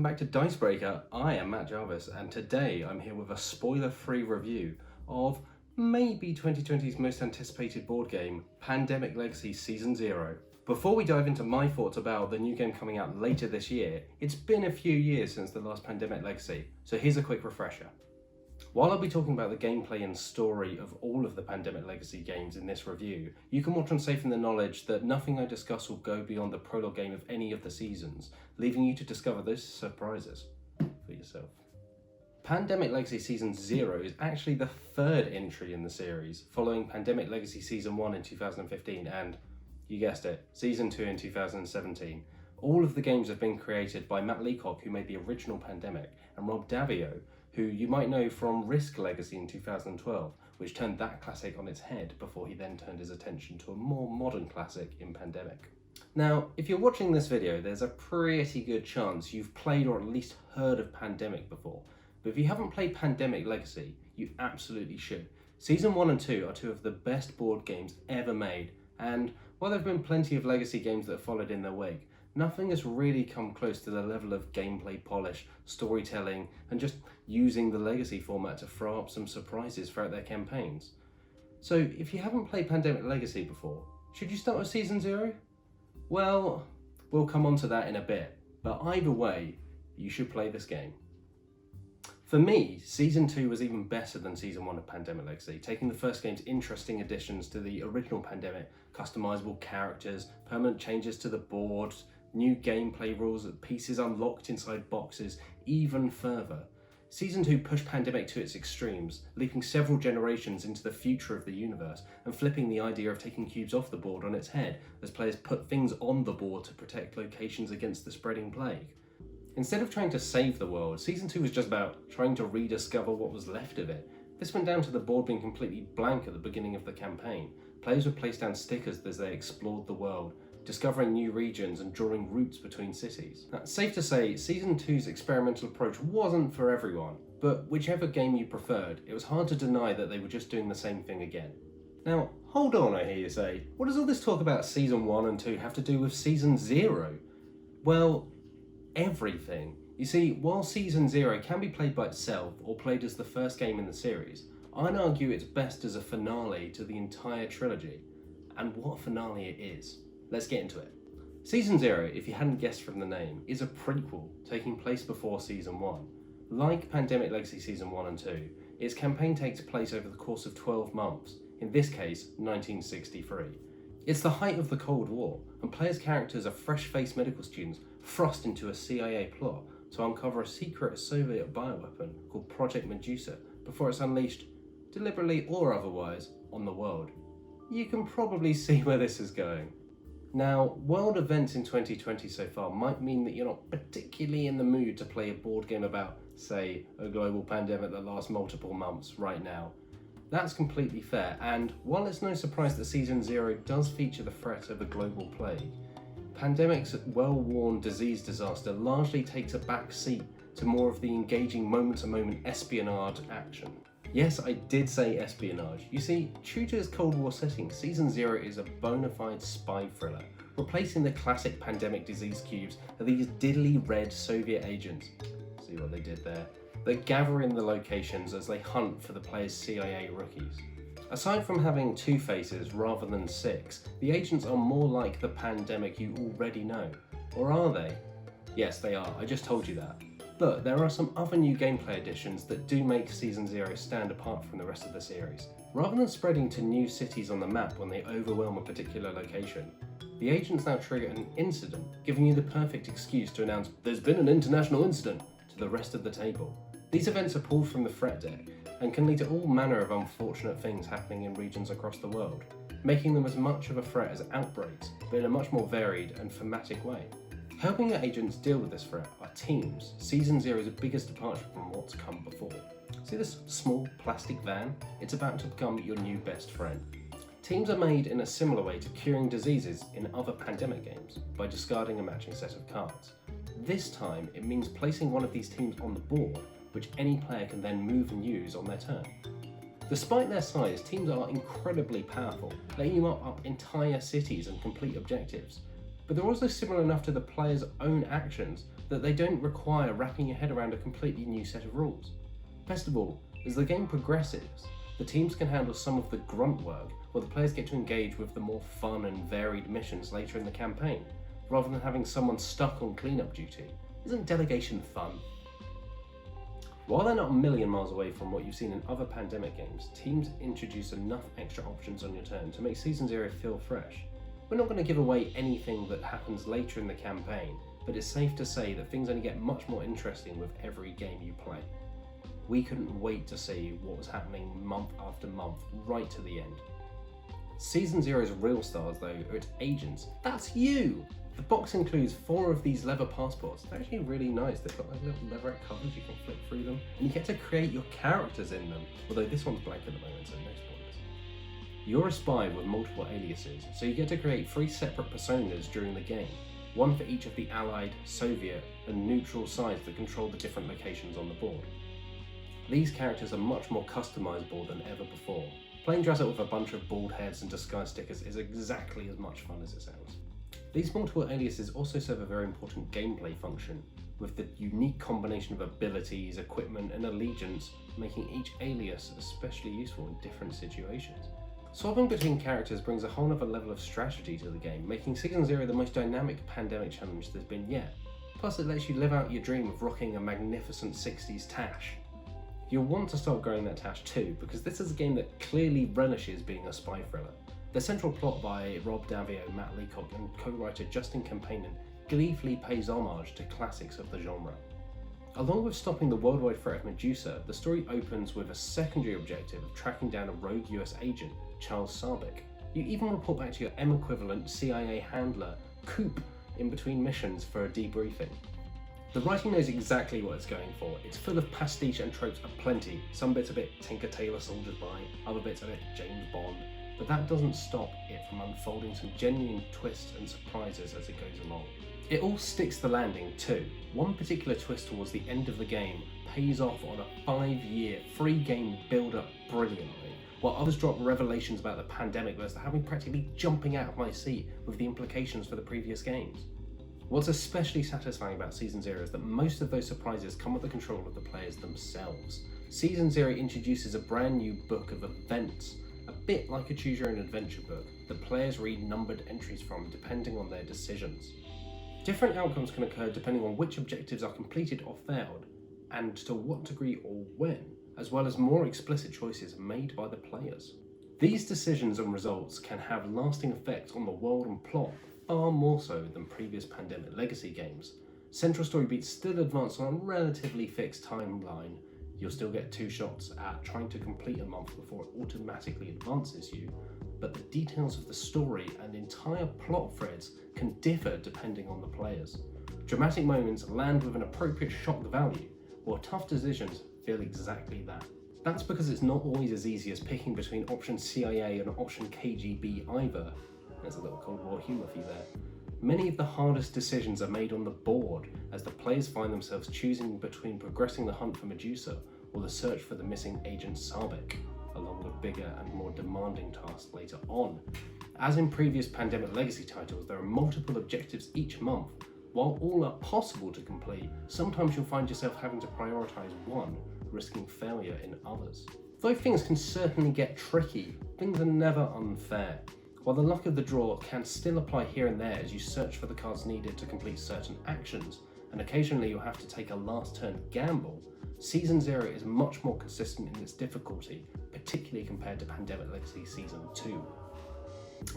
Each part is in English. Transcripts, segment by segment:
welcome back to Dicebreaker. I am Matt Jarvis, and today I'm here with a spoiler-free review of maybe 2020's most anticipated board game, Pandemic Legacy Season 0. Before we dive into my thoughts about the new game coming out later this year, it's been a few years since the last Pandemic Legacy, so here's a quick refresher. While I'll be talking about the gameplay and story of all of the Pandemic Legacy games in this review, you can watch them safe in the knowledge that nothing I discuss will go beyond the prologue game of any of the seasons, leaving you to discover those surprises for yourself. Pandemic Legacy Season 0 is actually the third entry in the series, following Pandemic Legacy Season 1 in 2015 and, you guessed it, Season 2 in 2017. All of the games have been created by Matt Leacock, who made the original Pandemic, and Rob Daviau, who you might know from Risk Legacy in 2012, which turned that classic on its head before he then turned his attention to a more modern classic in Pandemic. Now, if you're watching this video, there's a pretty good chance you've played or at least heard of Pandemic before, but if you haven't played Pandemic Legacy, you absolutely should. Season 1 and 2 are two of the best board games ever made, and while there have been plenty of Legacy games that followed in their wake, nothing has really come close to the level of gameplay polish, storytelling, and just using the Legacy format to throw up some surprises throughout their campaigns. So if you haven't played Pandemic Legacy before, should you start with Season 0? Well, we'll come on to that in a bit, but either way, you should play this game. For me, Season 2 was even better than Season 1 of Pandemic Legacy, taking the first game's interesting additions to the original Pandemic, customizable characters, permanent changes to the board, new gameplay rules, pieces unlocked inside boxes, even further. Season 2 pushed Pandemic to its extremes, leaping several generations into the future of the universe and flipping the idea of taking cubes off the board on its head as players put things on the board to protect locations against the spreading plague. Instead of trying to save the world, Season 2 was just about trying to rediscover what was left of it. This went down to the board being completely blank at the beginning of the campaign. Players would place down stickers as they explored the world, discovering new regions and drawing routes between cities. Now, safe to say, Season 2's experimental approach wasn't for everyone, but whichever game you preferred, it was hard to deny that they were just doing the same thing again. Now, hold on, I hear you say. What does all this talk about Season 1 and 2 have to do with Season 0? Well, everything. You see, while Season 0 can be played by itself or played as the first game in the series, I'd argue it's best as a finale to the entire trilogy. And what a finale it is. Let's get into it. Season 0, if you hadn't guessed from the name, is a prequel taking place before Season 1. Like Pandemic Legacy Season 1 and 2, its campaign takes place over the course of 12 months, in this case 1963. It's the height of the Cold War, and players' characters are fresh-faced medical students thrust into a CIA plot to uncover a secret Soviet bioweapon called Project Medusa before it's unleashed, deliberately or otherwise, on the world. You can probably see where this is going. Now, world events in 2020 so far might mean that you're not particularly in the mood to play a board game about, say, a global pandemic that lasts multiple months right now. That's completely fair, and while it's no surprise that Season 0 does feature the threat of a global plague, Pandemic's well-worn disease disaster largely takes a back seat to more of the engaging moment-to-moment espionage action. Yes, I did say espionage. You see, true to its Cold War setting, Season 0 is a bona fide spy thriller, replacing the classic Pandemic disease cubes are these diddly red Soviet agents, see what they did there, that gather in the locations as they hunt for the player's CIA rookies. Aside from having 2 faces rather than 6, the agents are more like the Pandemic you already know. Or are they? Yes, they are, I just told you that. But there are some other new gameplay additions that do make Season 0 stand apart from the rest of the series. Rather than spreading to new cities on the map when they overwhelm a particular location, the agents now trigger an incident, giving you the perfect excuse to announce "there's been an international incident" to the rest of the table. These events are pulled from the threat deck and can lead to all manner of unfortunate things happening in regions across the world, making them as much of a threat as outbreaks, but in a much more varied and thematic way. Helping your agents deal with this threat are teams. Season 0's biggest departure from what's come before. See this small plastic van? It's about to become your new best friend. Teams are made in a similar way to curing diseases in other Pandemic games, by discarding a matching set of cards. This time, it means placing one of these teams on the board, which any player can then move and use on their turn. Despite their size, teams are incredibly powerful, letting you mop up entire cities and complete objectives. But they're also similar enough to the player's own actions that they don't require wrapping your head around a completely new set of rules. Best of all, as the game progresses, the teams can handle some of the grunt work, while the players get to engage with the more fun and varied missions later in the campaign, rather than having someone stuck on cleanup duty. Isn't delegation fun? While they're not a million miles away from what you've seen in other Pandemic games, teams introduce enough extra options on your turn to make Season 0 feel fresh. We're not going to give away anything that happens later in the campaign, but it's safe to say that things only get much more interesting with every game you play. We couldn't wait to see what was happening month after month, right to the end. Season 0's real stars though are its agents. That's you! The box includes 4 of these leather passports. They're actually really nice. They've got like little leatherette covers, you can flick through them, and you get to create your characters in them. Although this one's blank at the moment, so no spoilers. You're a spy with multiple aliases, so you get to create 3 separate personas during the game. One for each of the Allied, Soviet, and neutral sides that control the different locations on the board. These characters are much more customizable than ever before. Playing dress up with a bunch of bald heads and disguise stickers is exactly as much fun as it sounds. These multiple aliases also serve a very important gameplay function, with the unique combination of abilities, equipment, and allegiance making each alias especially useful in different situations. Swapping between characters brings a whole other level of strategy to the game, making Season 0 the most dynamic Pandemic challenge there's been yet. Plus it lets you live out your dream of rocking a magnificent 60s tash. You'll want to start growing that tash too, because this is a game that clearly relishes being a spy thriller. The central plot by Rob Daviau, Matt Leacock, and co-writer Justin Campaignan gleefully pays homage to classics of the genre. Along with stopping the worldwide threat of Medusa, the story opens with a secondary objective of tracking down a rogue US agent, Charles Sabik. You even report back to your M-equivalent CIA handler, Coop, in between missions for a debriefing. The writing knows exactly what it's going for. It's full of pastiche and tropes aplenty, some bits a bit Tinker Tailor Soldier Spy, other bits a bit James Bond, but that doesn't stop it from unfolding some genuine twists and surprises as it goes along. It all sticks the landing too. One particular twist towards the end of the game pays off on a 5-year free game build-up brilliantly, while others drop revelations about the Pandemic verse that have me practically jumping out of my seat with the implications for the previous games. What's especially satisfying about Season 0 is that most of those surprises come with the control of the players themselves. Season 0 introduces a brand new book of events, a bit like a choose your own adventure book that players read numbered entries from depending on their decisions. Different outcomes can occur depending on which objectives are completed or failed, and to what degree or when, as well as more explicit choices made by the players. These decisions and results can have lasting effects on the world and plot, far more so than previous Pandemic Legacy games. Central story beats still advance on a relatively fixed timeline. You'll still get 2 shots at trying to complete a month before it automatically advances you, but the details of the story and entire plot threads can differ depending on the players. Dramatic moments land with an appropriate shock value, while tough decisions feel exactly that. That's because it's not always as easy as picking between option CIA and option KGB either. There's a little Cold War humour for you there. Many of the hardest decisions are made on the board as the players find themselves choosing between progressing the hunt for Medusa or the search for the missing agent Sabik, along with bigger and more demanding tasks later on. As in previous Pandemic Legacy titles, there are multiple objectives each month. While all are possible to complete, sometimes you'll find yourself having to prioritise one, risking failure in others. Though things can certainly get tricky, things are never unfair. While the luck of the draw can still apply here and there as you search for the cards needed to complete certain actions, and occasionally you'll have to take a last turn gamble, Season 0 is much more consistent in its difficulty, particularly compared to Pandemic Legacy Season 2.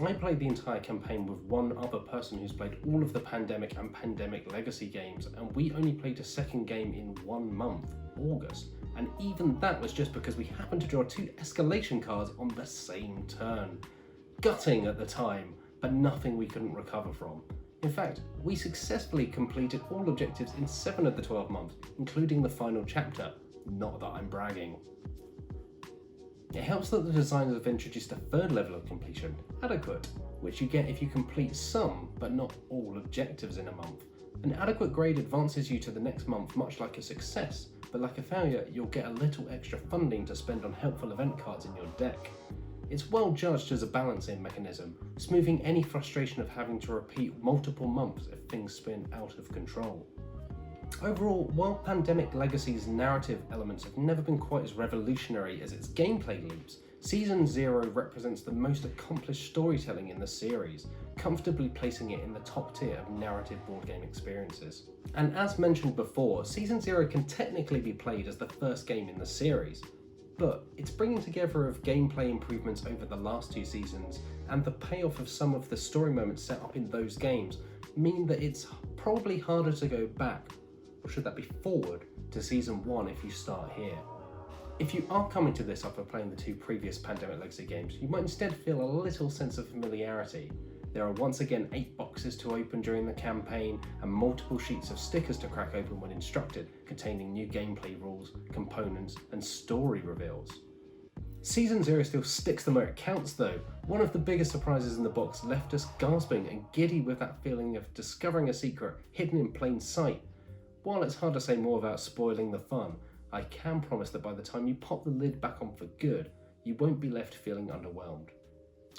I played the entire campaign with one other person who's played all of the Pandemic and Pandemic Legacy games, and we only played a second game in 1 month, August, and even that was just because we happened to draw 2 escalation cards on the same turn. Gutting at the time, but nothing we couldn't recover from. In fact, we successfully completed all objectives in 7 of the 12 months, including the final chapter. Not that I'm bragging. It helps that the designers have introduced a 3rd level of completion, Adequate, which you get if you complete some, but not all objectives in a month. An adequate grade advances you to the next month much like a success, but like a failure, you'll get a little extra funding to spend on helpful event cards in your deck. It's well judged as a balancing mechanism, smoothing any frustration of having to repeat multiple months if things spin out of control. Overall, while Pandemic Legacy's narrative elements have never been quite as revolutionary as its gameplay leaps, Season 0 represents the most accomplished storytelling in the series, comfortably placing it in the top tier of narrative board game experiences. And as mentioned before, Season 0 can technically be played as the first game in the series, but its bringing together of gameplay improvements over the last two seasons and the payoff of some of the story moments set up in those games mean that it's probably harder to go back, or should that be forward, to Season 1 if you start here. If you are coming to this after playing the two previous Pandemic Legacy games, you might instead feel a little sense of familiarity. There are once again 8 boxes to open during the campaign and multiple sheets of stickers to crack open when instructed, containing new gameplay rules, components, and story reveals. Season 0 still sticks them where it counts though. One of the biggest surprises in the box left us gasping and giddy with that feeling of discovering a secret hidden in plain sight. While it's hard to say more without spoiling the fun, I can promise that by the time you pop the lid back on for good, you won't be left feeling underwhelmed.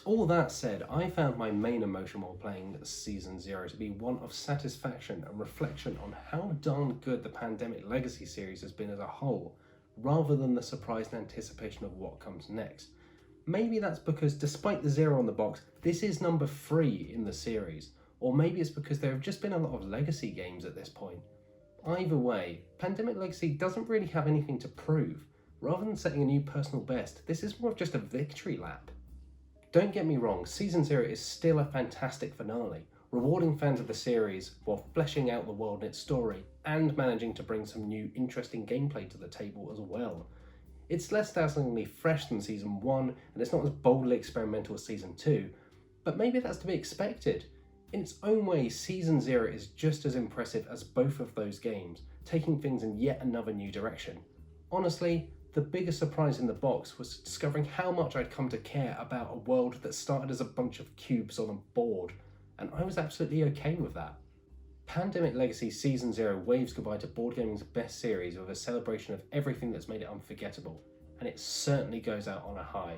All that said, I found my main emotion while playing Season 0 to be one of satisfaction and reflection on how darn good the Pandemic Legacy series has been as a whole, rather than the surprised anticipation of what comes next. Maybe that's because despite the 0 on the box, this is number 3 in the series, or maybe it's because there have just been a lot of Legacy games at this point. Either way, Pandemic Legacy doesn't really have anything to prove. Rather than setting a new personal best, this is more of just a victory lap. Don't get me wrong, Season 0 is still a fantastic finale, rewarding fans of the series while fleshing out the world and its story, and managing to bring some new interesting gameplay to the table as well. It's less dazzlingly fresh than Season 1, and it's not as boldly experimental as Season 2, but maybe that's to be expected. In its own way, Season 0 is just as impressive as both of those games, taking things in yet another new direction. Honestly, the biggest surprise in the box was discovering how much I'd come to care about a world that started as a bunch of cubes on a board, and I was absolutely okay with that. Pandemic Legacy Season 0 waves goodbye to board gaming's best series with a celebration of everything that's made it unforgettable, and it certainly goes out on a high.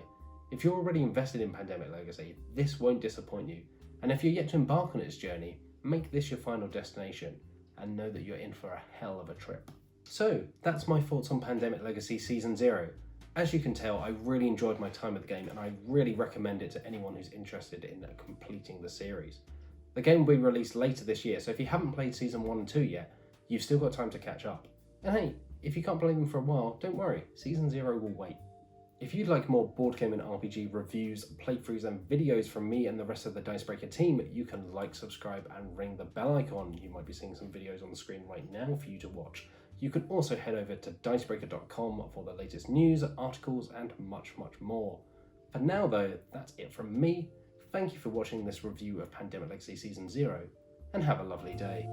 If you're already invested in Pandemic Legacy, this won't disappoint you. And if you're yet to embark on its journey, make this your final destination, and know that you're in for a hell of a trip. So, that's my thoughts on Pandemic Legacy Season 0. As you can tell, I really enjoyed my time with the game, and I really recommend it to anyone who's interested in completing the series. The game will be released later this year, so if you haven't played Season 1 and 2 yet, you've still got time to catch up. And hey, if you can't play them for a while, don't worry, Season 0 will wait. If you'd like more board game and RPG reviews, playthroughs and videos from me and the rest of the Dicebreaker team, you can like, subscribe and ring the bell icon. You might be seeing some videos on the screen right now for you to watch. You can also head over to dicebreaker.com for the latest news, articles and much more. For now though, that's it from me. Thank you for watching this review of Pandemic Legacy Season 0 and have a lovely day.